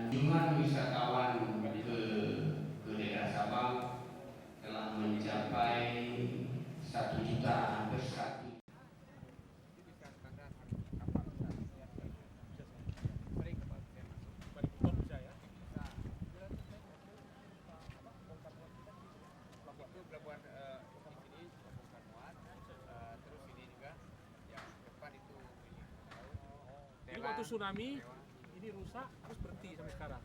Jumlah wisatawan ke daerah Sabang telah mencapai 1 juta, hampir 1. Pelabuhan di sini bongkar muat, terus ini juga yang depan itu Ini waktu tsunami ini rusak terus berhenti sampai sekarang.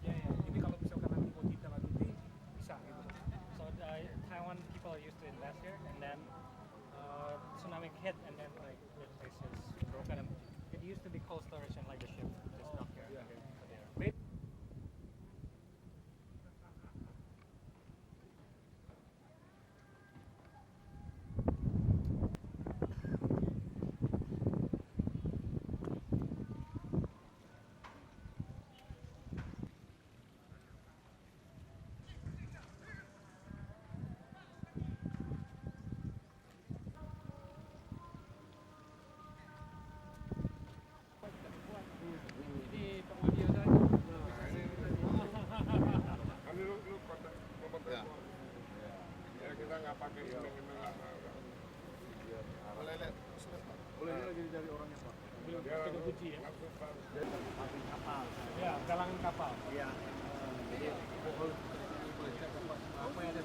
Ini kalau misalkan nanti mau kita lanjuti bisa gitu. So Taiwan people used to invest here, and then tsunami hit, and then like the place is broken. It used to be cold storage, and like the ship just docked here. There. Ini pengundi saja. Kan lu kota ya kita nggak pakai ini boleh lagi dari orangnya pak Kita kunci ya. pabrik kapal Ya, galangan kapal. ya jadi apa yang ada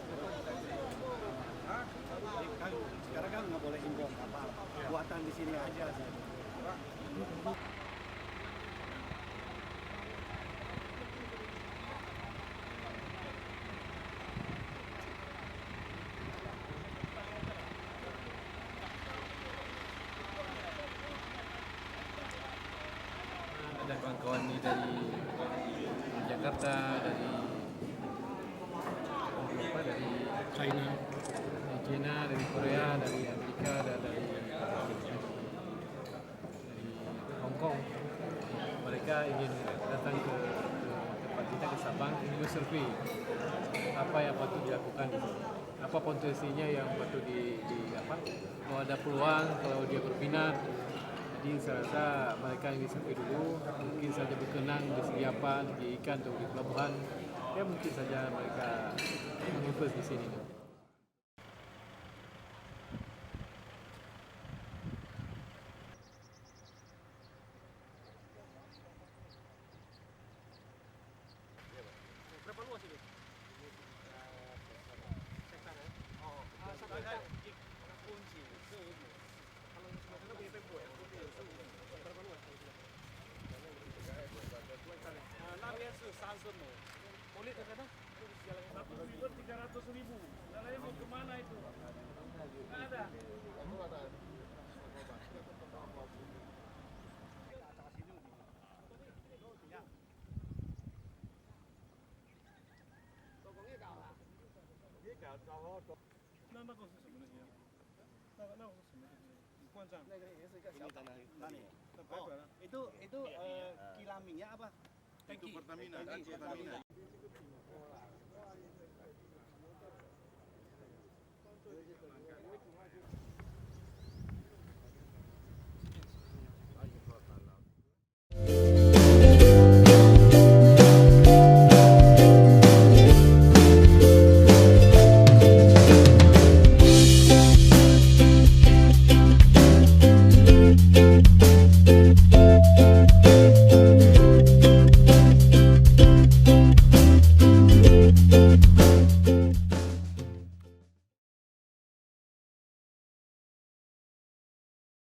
kan sekarang kan nggak boleh impor kapal buatan di sini aja sih. Ada kawan-kawan ini dari Jakarta, dari China, dari Korea, dari Amerika, dan dari Hong Kong. Mereka ingin datang ke tempat kita ke Sabang, ingin survei apa yang patut dilakukan di sini, apa potensinya yang patut kalau ada peluang, kalau dia berminat. Jadi saya rasa mereka ingin survei dulu, mungkin saja berkenan di segi apa, di ikan atau di pelabuhan, ya mungkin saja mereka menginvest di sini. Berapa luas ini? Hektar ya? Oh, satu hektar kunci. Kalau sebenarnya punya tempo ya? Berapa luas? 那边是30亩. Boleh ke sana? Satu river 300.000. Lainnya mau kemana itu? Nggak ada.那个是什么东西啊？那个是什么东西？灌账。那个也是一个小tanah ini. Oh, itu kilang minyak apa? Itu Pertamina.